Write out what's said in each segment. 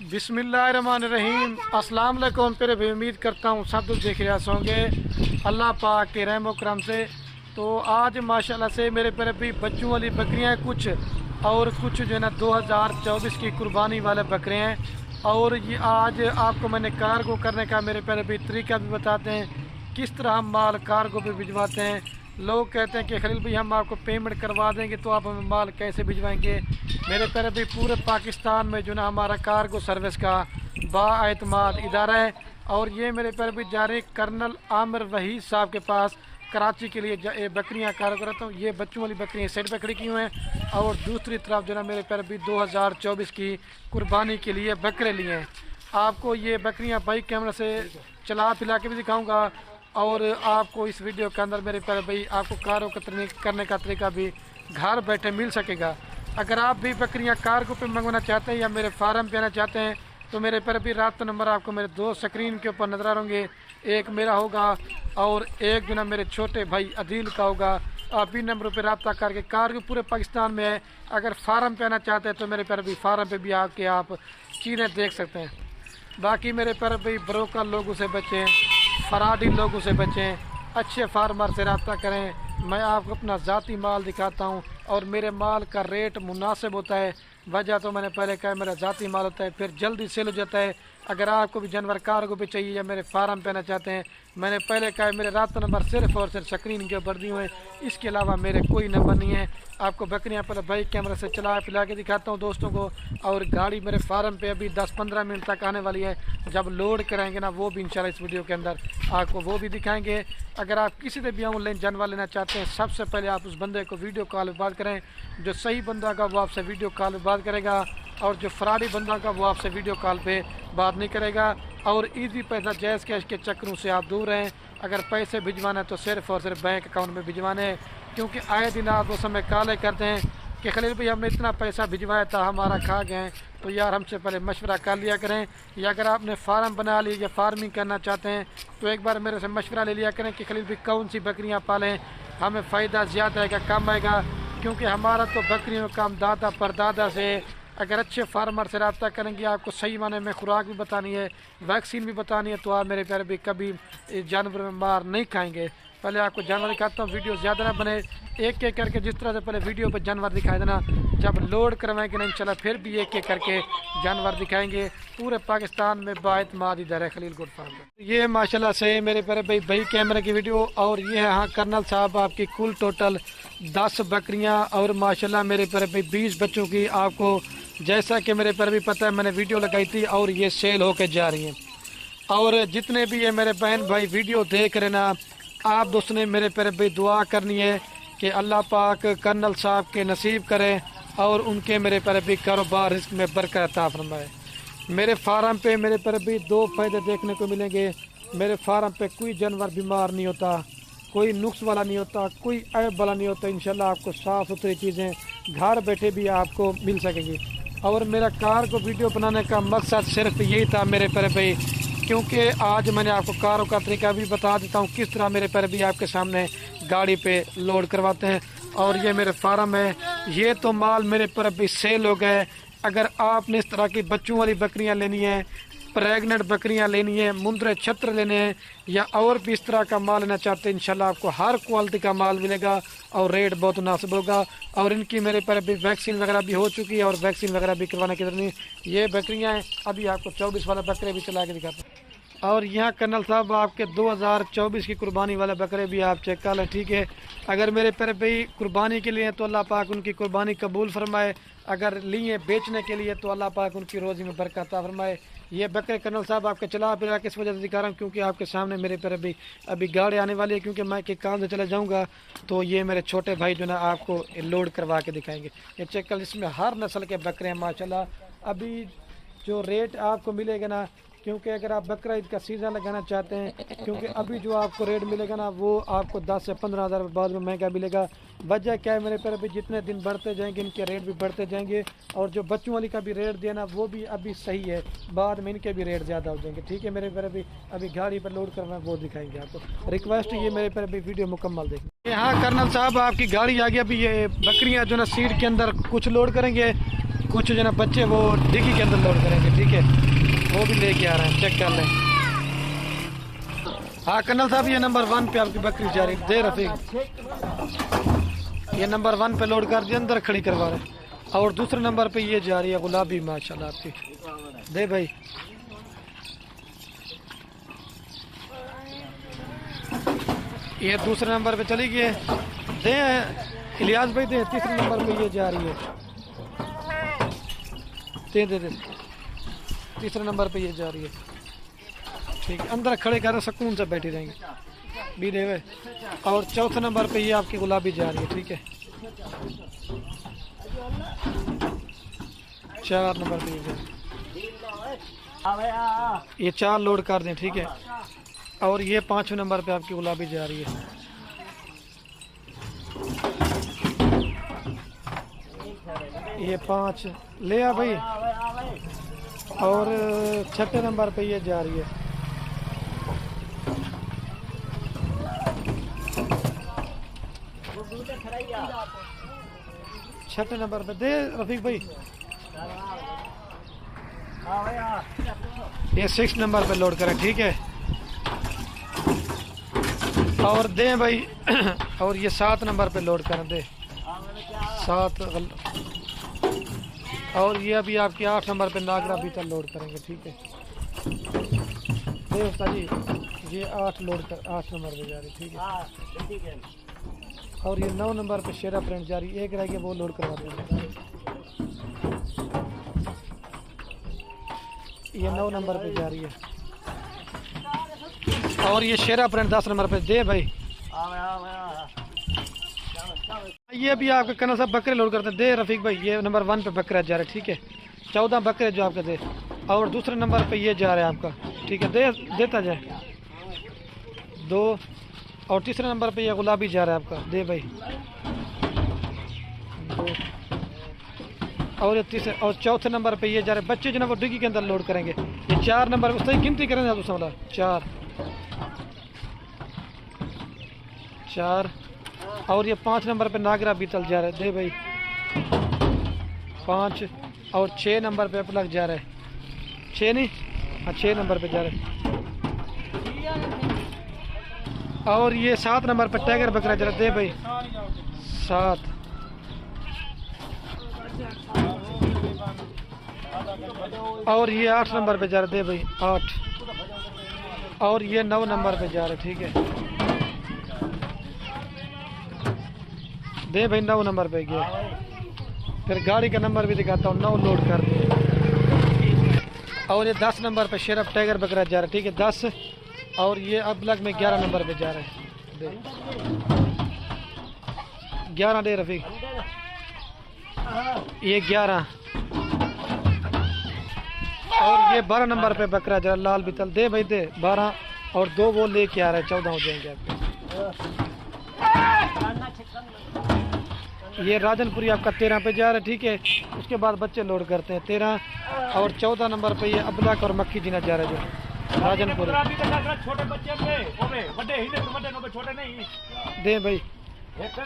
बिस्मिल्लाहिर्रहमानिर्रहीम। अस्सलाम वालेकुम। फिर भी उम्मीद करता हूँ सब कुछ देख रहे होंगे अल्लाह पाक के रहम करम से। तो आज माशाल्लाह से मेरे पर भी बच्चों वाली बकरियाँ कुछ और कुछ जो है ना 2024 की कुर्बानी वाले बकरे हैं। और ये आज आपको मैंने कार्गो करने का मेरे पर भी तरीका भी बताते हैं, किस तरह हम माल कार्गो पे भिजवाते हैं। लोग कहते हैं कि खलील भाई हम आपको पेमेंट करवा देंगे तो आप हमें माल कैसे भिजवाएंगे। मेरे पर भी पूरे पाकिस्तान में जो ना हमारा कार्गो सर्विस का बाएतमाद इदारा है। और ये मेरे पर भी जा रहे कर्नल आमिर वहीद साहब के पास कराची के लिए ये बकरियाँ कार्गो करता हूँ। ये बच्चों वाली बकरियाँ सेट बकरी की हुई हैं और दूसरी तरफ जो ना मेरे पर भी 2024 की कुर्बानी के लिए बकरे लिए हैं। आपको ये बकरियाँ बाइक कैमरा से चला पिला के भी दिखाऊँगा और आपको इस वीडियो के अंदर मेरे पर भाई आपको कार्गो करने का तरीका भी घर बैठे मिल सकेगा। अगर आप भी बकरियां कार्गो पे मंगवाना चाहते हैं या मेरे फार्म पे आना चाहते हैं तो मेरे पर भी रात नंबर आपको मेरे दो स्क्रीन के ऊपर नजर आएंगे। एक मेरा होगा और एक जो ना मेरे छोटे भाई अदील का होगा। आप भी नंबरों पर रब्ता करके कार्गो पूरे पाकिस्तान में है। अगर फार्म पे आना चाहते हैं तो मेरे पर भी फार्म पे भी आके आप चीज़ें देख सकते हैं। बाकी मेरे पर भी ब्रोकर लोगों से बचें, फराडी लोगों से बचें, अच्छे फार्मर से रब्ता करें। मैं आपको अपना ज़ाती माल दिखाता हूं और मेरे माल का रेट मुनासिब होता है। वजह तो मैंने पहले कहा मेरा ज़ाती माल होता है, फिर जल्दी सेल हो जाता है। अगर आपको भी जानवर कार्गो पे चाहिए या मेरे फार्म पे आना चाहते हैं, मैंने पहले कहा मेरे रब्ता नंबर सिर्फ और सिर्फ स्क्रीन के ऊपर दिए हुए हैं, इसके अलावा मेरे कोई नंबर नहीं है। आपको बकरियां पहले बाइक कैमरा से चला पिला के दिखाता हूं दोस्तों को। और गाड़ी मेरे फार्म पे अभी 10-15 मिनट तक आने वाली है। जब लोड कराएंगे ना वो भी इंशाल्लाह इस वीडियो के अंदर आपको वो भी दिखाएंगे। अगर आप किसी से भी ऑनलाइन जानवर लेना चाहते हैं, सबसे पहले आप उस बंदे को वीडियो कॉल पर बात करें। जो सही बंदा का वो आपसे वीडियो कॉल पर बात करेगा और जो फ्रॉडी बंदा का वो आपसे वीडियो कॉल पे बात नहीं करेगा। और इजी पैसा जैज़ कैश के चक्करों से आप दूर रहें। अगर पैसे भिजवाना है तो सिर्फ और सिर्फ बैंक अकाउंट में भिजवाने हैं, क्योंकि आए दिन आप उस समय कॉलें करते हैं कि खलील भाई हमने इतना पैसा भिजवाया था हमारा खा गए। तो यार हमसे पहले मशवरा कर लिया करें। या अगर आपने फार्म बना लिया या फार्मिंग करना चाहते हैं तो एक बार मेरे से मशवरा ले लिया करें कि खलील भाई कौन सी बकरियाँ पालें, हमें फ़ायदा ज़्यादा आएगा कम आएगा। क्योंकि हमारा तो बकरियों का काम दादा परदादा से। अगर अच्छे फार्मर से रब्ता करेंगे, आपको सही माने में खुराक भी बतानी है, वैक्सीन भी बतानी है, तो आप मेरे प्यारे भी कभी जानवर में मार नहीं खाएंगे। पहले आपको जानवर दिखाता हूँ, वीडियो ज़्यादा ना बने, एक एक करके जिस तरह से पहले वीडियो पर जानवर दिखाई देना। जब लोड करवाएंगे ना इंशाल्लाह फिर भी एक एक करके जानवर दिखाएंगे। पूरे पाकिस्तान में बाएतमाद इधर है खलील गुड फार्म। ये माशाल्लाह से मेरे प्यारे भाई कैमरे की वीडियो। और ये है हाँ कर्नल साहब आपकी कुल टोटल 10 बकरियाँ और माशाल्लाह मेरे प्यारे भाई 20 बच्चों की आपको जैसा कि मेरे पर भी पता है मैंने वीडियो लगाई थी और ये सेल होके जा रही हैं। और जितने भी ये मेरे बहन भाई वीडियो देख रहे ना, आप दोस्तों ने मेरे पर भी दुआ करनी है कि अल्लाह पाक कर्नल साहब के नसीब करे और उनके मेरे पर भी कारोबार रिस्क में बरकत अता फरमाए। मेरे फार्म पे मेरे पर भी 2 फ़ायदे देखने को मिलेंगे। मेरे फार्म पे कोई जानवर बीमार नहीं होता, कोई नुक्स वाला नहीं होता, कोई ऐब वाला नहीं होता। इंशाल्लाह आपको साफ़ सुथरी चीज़ें घर बैठे भी आपको मिल सकेंगी। और मेरा कार को वीडियो बनाने का मकसद सिर्फ यही था मेरे पर भाई, क्योंकि आज मैंने आपको कारों का तरीका भी बता देता हूँ किस तरह मेरे पर भी आपके सामने गाड़ी पे लोड करवाते हैं। और ये मेरे फार्म है, ये तो माल मेरे पर भी सेल हो गए। अगर आपने इस तरह की बच्चों वाली बकरियाँ लेनी है, प्रेग्नेंट बकरियां लेनी है, मुंदरे छत्र लेने हैं या और भी इस तरह का माल लेना चाहते हैं, इंशाल्लाह आपको हर क्वालिटी का माल मिलेगा और रेट बहुत मुनासिब होगा। और इनकी मेरे पर अभी वैक्सीन वगैरह भी हो चुकी है और वैक्सीन वगैरह भी करवाने की जरूरत नहीं। ये बकरियां हैं, अभी आपको 24 वाले बकरे भी चला के दिखाते हैं। और यहाँ कर्नल साहब आपके 2024 की कुर्बानी वाले बकरे भी आप चेक कर लें, ठीक है। अगर मेरे पर भाई कुर्बानी के लिए तो अल्लाह पाक उनकी कुर्बानी कबूल फरमाए, अगर लिए बेचने के लिए तो अल्लाह पाक उनकी रोज़ी में बरकत अता फरमाए। ये बकरे कर्नल साहब आपके चला फिरा किस वजह से दिखा रहा हूँ, क्योंकि आपके सामने मेरे पर अभी गाड़ी आने वाली है, क्योंकि मैं के काम से चला जाऊँगा तो ये मेरे छोटे भाई जो ना आपको लोड करवा के दिखाएंगे। ये चेक कर, इसमें हर नस्ल के बकरे हैं माशाल्लाह। अभी जो रेट आपको मिलेगा ना, क्योंकि अगर आप बकरा ईद का सीज़न लगाना चाहते हैं, क्योंकि अभी जो आपको रेट मिलेगा ना वो आपको 10 से 15 हज़ार बाद में महंगा मिलेगा। वजह क्या है मेरे पर अभी जितने दिन बढ़ते जाएंगे इनके रेट भी बढ़ते जाएंगे। और जो बच्चों वाली का भी रेट दिया ना वो भी अभी सही है, बाद में इनके भी रेट ज़्यादा हो जाएंगे, ठीक है। मेरे पर अभी गाड़ी पर लोड करना वो दिखाएंगे आपको। रिक्वेस्ट ये मेरे पर अभी वीडियो मुकम्मल देखें। यहाँ कर्नल साहब आपकी गाड़ी आ गई। अभी ये बकरियाँ जो ना सीट के अंदर कुछ लोड करेंगे कुछ जो ना बच्चे वो डिग्गी के अंदर लोड करेंगे, ठीक है, वो भी लेके आ रहे हैं, चेक कर लें। हाँ कर्नल साहब, ये नंबर 1 पे आपकी बकरी जा रही है, दे रफीक, ये नंबर 1 पे लोड कर दिया, अंदर खड़ी करवा रहे हैं। और दूसरे नंबर पे ये जा रही है गुलाबी, माशाल्लाह आपकी, दे भाई। ये दूसरे नंबर पे चली गई है, दे इलियास भाई दे। तीसरे नंबर पे ये जा रही है, दे तीसरे नंबर पे ये जा रही है, ठीक है, अंदर खड़े कर सुकून से बैठी रहेंगे भी देवे। और चौथे नंबर पे ये आपकी गुलाबी जा रही है, ठीक है, 4 नंबर पे ये जा रही है, ये 4 लोड कर दें, ठीक है। और ये 5वें नंबर पे आपकी गुलाबी जा रही है, ये 5 ले आ भाई। और 6ठे नंबर पे ये जा रही है, छठे नंबर पे दे रफीक भाई। ये 6 नंबर पे लोड करें, ठीक है, और दें भाई। और ये 7 नंबर पे लोड करें, दे 7। और ये अभी आपके 8 नंबर पे नागरा बीतल लोड करेंगे, ठीक है, दे उस्ताद जी, ये 8 लोड कर, 8 नंबर पे जा रही, ठीक है। और ये 9 नंबर पे शेरा प्रिंट जा रही, एक रह गया वो लोड करवा देंगे। ये 9 नंबर पे जा रही है। और ये शेरा प्रिंट 10 नंबर पे, दे भाई। ये भी आपके कर्नल साहब बकरे लोड करते हैं, दे रफीक भाई। ये नंबर 1 पे बकरा जा रहा है, ठीक है, 14 बकरे जो आपके दे। और दूसरे नंबर पे ये जा रहा है आपका, ठीक है, देता जाए 2। और तीसरे नंबर पे ये गुलाबी जा रहा है आपका, दे भाई 2। और ये तीसरे और चौथे नंबर पे ये जा रहे बच्चे जो ना वो डिग्गी के अंदर लोड करेंगे। ये 4 नंबर पे, सही गिनती करेंगे आप, 4। और ये 5 नंबर पे नागरा बीतल जा रहा है, दे भाई 5। और 6 नंबर पे अपलग जा रहा है, 6 नहीं, हाँ 6 नंबर पे जा रहा है। और ये 7 नंबर पे टाइगर बकरा जा रहा है, दे भाई 7। और ये 8 नंबर पे जा रहा है, दे भाई 8। और ये 9 नंबर पे जा रहा है, ठीक है, दे भाई 9 नंबर पे गया। फिर गाड़ी का नंबर भी दिखाता हूँ, 9 लोड कर दिए। और ये 10 नंबर पे शेरफ टाइगर बकरा जा रहा है, ठीक है, 10। और ये अबलग में 11 नंबर पे जा रहा है, दे 11, दे रफीक, ये 11। और ये 12 नंबर पे बकरा जा रहा है, लाल बीतल, दे भाई दे 12। और 2 वो लेके आ रहे हैं, 14 हो जाएंगे आपके। ये राजनपुरी आपका 13 पे जा रहा है, ठीक है। उसके बाद बच्चे लोड करते हैं 13। और 14 नंबर पे ये अबलक और मक्खी जीना जा रहा है, जो राजनपुरी, दे भाई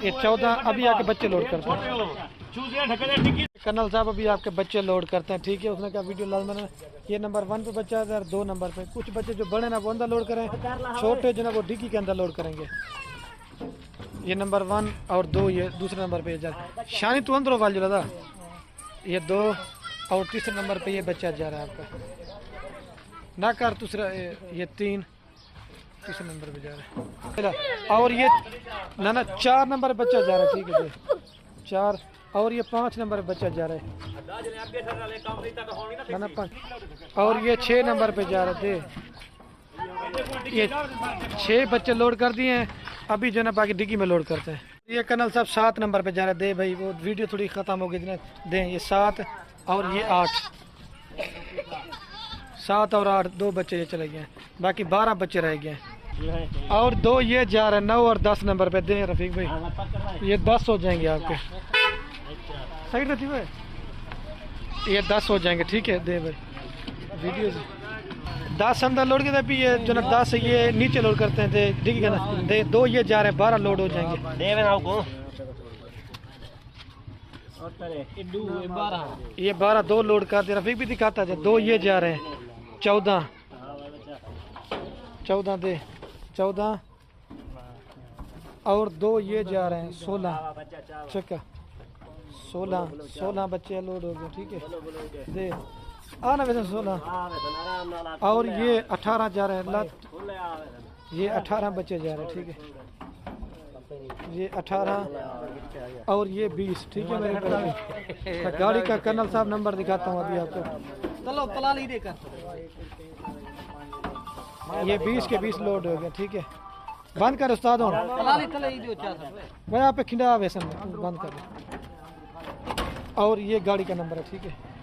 ये 14 अभी आके बच्चे लोड करते हैं। कर्नल साहब अभी आपके बच्चे लोड करते हैं, ठीक है, उसने कहा वीडियो लाजमन। ये नंबर 1 पे बच्चा है, 2 नंबर पे। कुछ बच्चे जो बड़े ना वो अंदर लोड करें, छोटे जो ना वो डिग्गी के अंदर लोड करेंगे। ये नंबर 1 और 2 ये दूसरे नंबर पे जा रहा है। शानी तू अंदर वाल जो था, ये 2। और तीसरे नंबर पे ये बच्चा जा रहा है आपका, ना कर दूसरा, ये 3 तीसरे नंबर पे जा रहा है। और ये ना 4 नंबर पे बच्चा जा रहा है, ठीक है, 4। और ये 5 नंबर पे बच्चा जा रहा है, ना 5। और ये 6 नंबर पे जा रहे थे, ये 6 बच्चे लोड कर दिए हैं। अभी जो ना बाकी डिग्गी में लोड करते हैं। ये कर्नल साहब 7 नंबर पे जा रहे, दे भाई, वो वीडियो थोड़ी ख़त्म हो गई थी ना, दें ये 7। और ये 8, 7 और 8 2 बच्चे ये चले गए हैं, बाकी 12 बच्चे रह गए हैं। और 2 ये जा रहे हैं 9 और 10 नंबर पे, दें रफीक भाई, ये 10 हो जाएंगे आपके, सही रफीक भाई, ये 10 हो जाएंगे, ठीक है, दे भाई वीडियो 10 अंदर लोड करते हैं। ये जो ना 10 ये नीचे लोड करते हैं, डिग्गी के अंदर, दे 2 ये जा रहे हैं, 12 लोड हो जाएंगे। ये 12 दो लोड कर दे, रफीक भी दिखाता है, 2 ये जा रहे हैं 14 14 दे 14 और 2 ये जा रहे हैं 16 चक्का 16 बच्चे लोड हो गए। ठीक है दे आना वैसे 16 और ये 18 जा रहे हैं, ये 18 बच्चे जा रहे हैं। ठीक है ये 18 और ये 20। ठीक है मेरे पास गाड़ी का कर्नल साहब नंबर दिखाता हूँ अभी आपको। चलो पला नहीं देकर ये 20 के 20 लोड हो गए। ठीक है बंद कर उस्ताद हो मैं यहाँ पे खिंडा वैसन बंद कर और ये गाड़ी का नंबर है। ठीक है